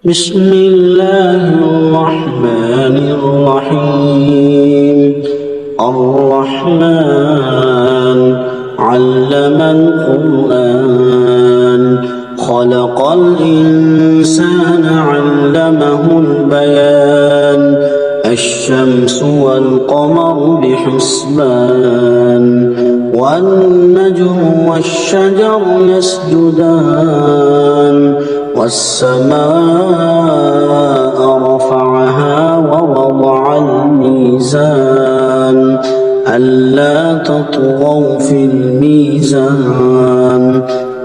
بسم الله الرحمن الرحيم. الرحمن علم القرآن خلق الإنسان علمه البيان الشمس والقمر بحسبان والنجم والشجر يسجدان والسماء رفعها ووضع الميزان ألا تطغوا في الميزان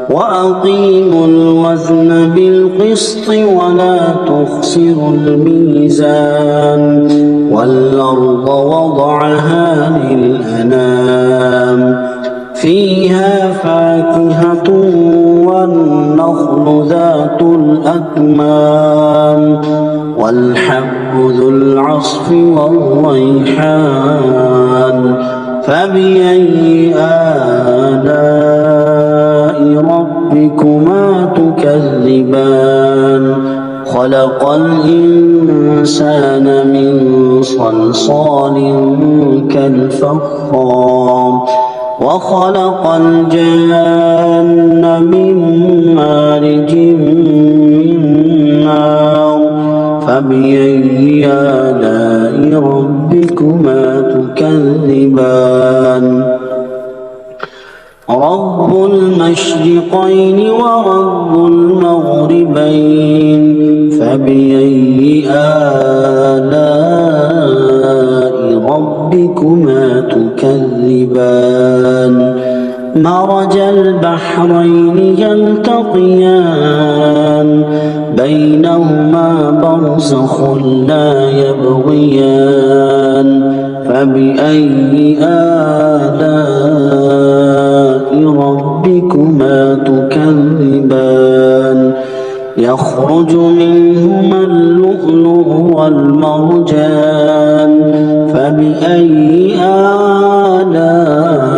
وأقيموا الوزن بالقسط ولا تخسروا الميزان والأرض وضعها للأنام فيها فاكهة والنخل ذات الأكمام والحب ذو العصف والريحان فبأي آلاء ربكما تكذبان خلق الإنسان من صلصال كالفخار وخلق الجان من مارج من نار فبأي آلاء ربكما تكذبان رب المشرقين ورب المغربين فبأي آلاء ربكما تكذبان مرج البحرين يلتقيان بينهما برزخ لا يبغيان فبأي آلاء ربكما تكذبان يخرج منهما اللؤلؤ والمرجان فبأي آلاء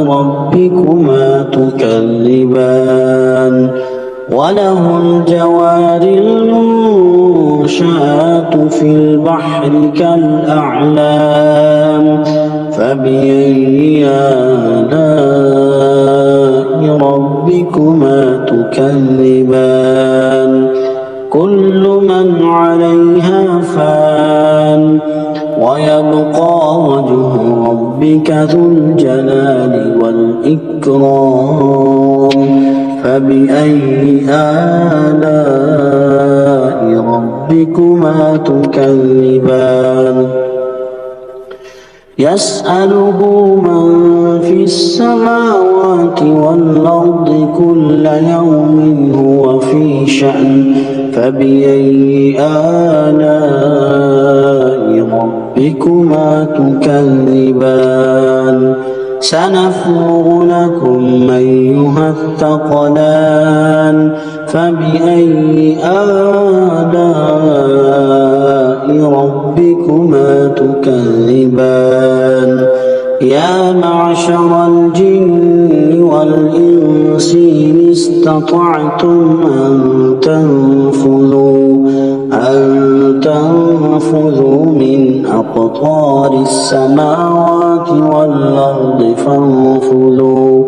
ربكما تكذبان وله الجوار المنشآت في البحر كالأعلام فبأي آلاء ربكما تكذبان كل من عليها فان ويبقى وجه ربك ذو الجلال والإكرام فبأي آلاء ربكما تكذبان يسأله من في السماوات والأرض كل يوم هو في شأن فبأي آلاء ربكما تكذبان سنفرغ لكم أيها الثقلان فبأي آلاء ربكما تكذبان يا معشر الجن والإنس إن استطعتم أن تنفذوا من أقطار السماوات والأرض فانفذوا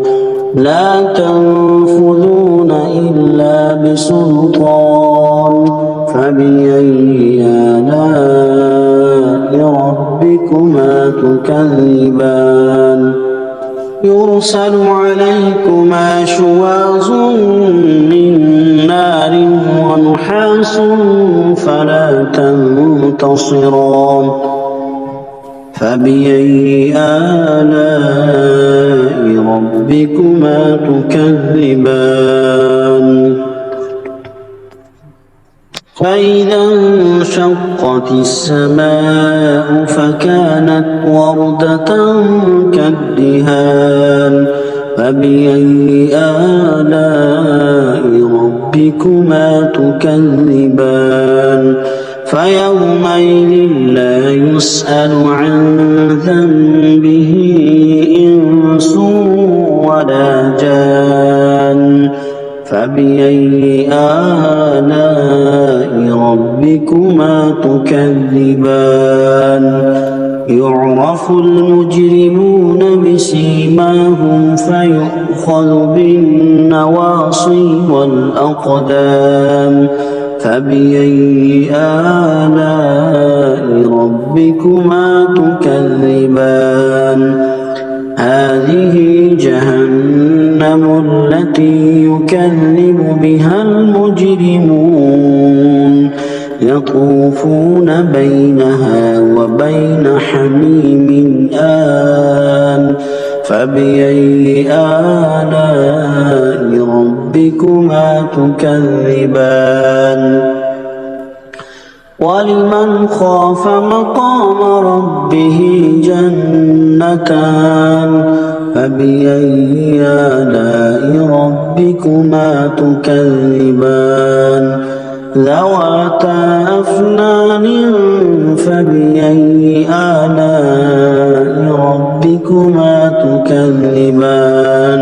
لا تنفذون إلا بسلطان فبأي آلاء ربكما تكذبان يرسل عليكما شواظ من نار ونحاس فلا تنتصران فبأي آلاء ربكما تكذبان فإذا انشقت السماء فكانت وردة كالدهان فبأي آلاء ربكما تكذبان فيومئذ لا يسأل عن ذنبه إنس ولا جان فبأي آلاء ربكما تكذبان يعرف المجرمون بسيماهم فيؤخذ بالنواصي والأقدام فبأي آلاء ربكما تكذبان هذه جهنم التي يكذب بها المجرمون يطوفون بينها وبين حميم آن فبأي آلاء ربكما تكذبان ولمن خاف مقام ربه جنتان فبأي آلاء ربكما تكذبان ذواتا أفنان فبأي آلاء ربكما تكذبان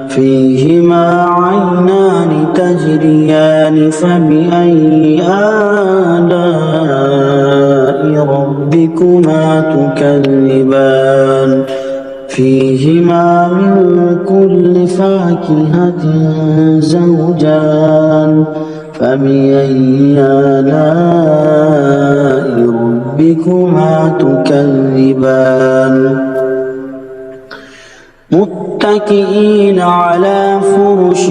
فيهما عينان تجريان فبأي آلاء ربكما تكذبان فيهما من كل فاكهة زوجان فبأي آلاء ربكما تكذبان متكئين على فرش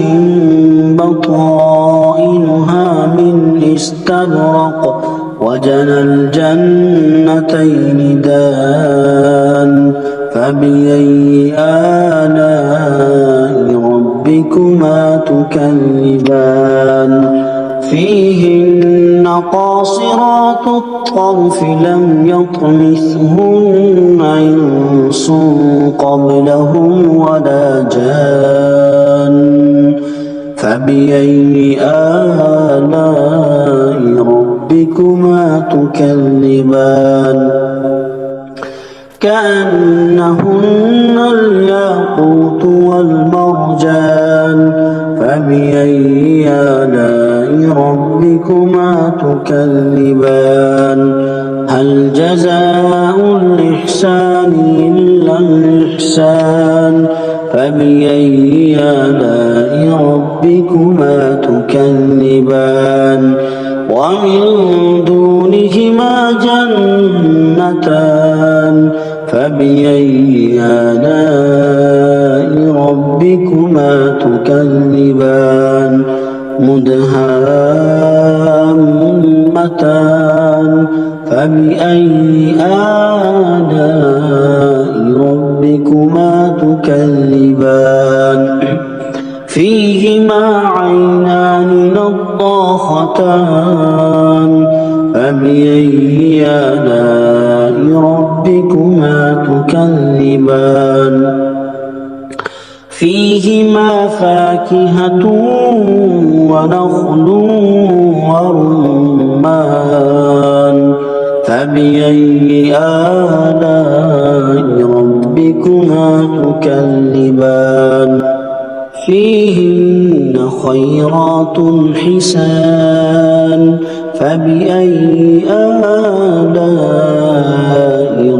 بطائنها من استبرق وجنى الجنتين دان فبأي آلاء ربكما تكذبان فيهن قاصرات الطرف لم يطمثهن إنس قبلهم ولا جان فبأي آلاء ربكما تكذبان كأنهن الياقوت والمرجان فبأي آلاء ربكما تكذبان هل جزاء الإحسان إلا الإحسان فبأي آلاء ربكما تكذبان ومن دونهما جنتان فبأي آلاء ربكما تكذبان مدهامتان فبأي آلاء ربكما تكذبان فيهما عينان نضاختان فبأي آلاء ربكما تكذبان فيهما فاكهة ونخل ورمان فبأي آلاء ربكما تكذبان فيهن خيرات حسان فبأي آلاء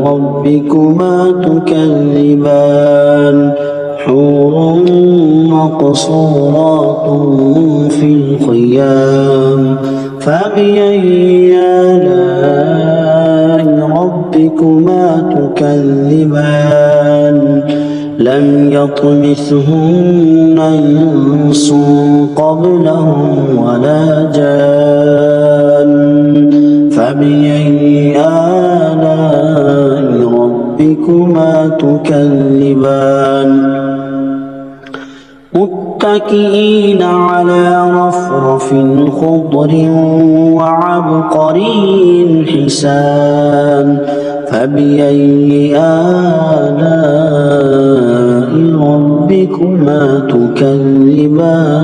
ربكما تكذبان حور مقصورات في الخيام فبأي آلاء ربكما تكذبان لم يطمثهن إنس قبلهم ولا جان فبأي آلاء ربكما تكذبان متكئين على رفرف خضر وعبقري حسان فبأي آلاء ربكما تكذبان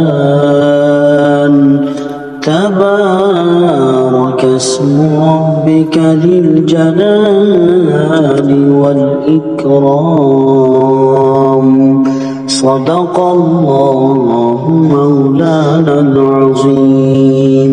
تبارك اسم ربك ذي الجلال والإكرام صدق الله مولانا العظيم.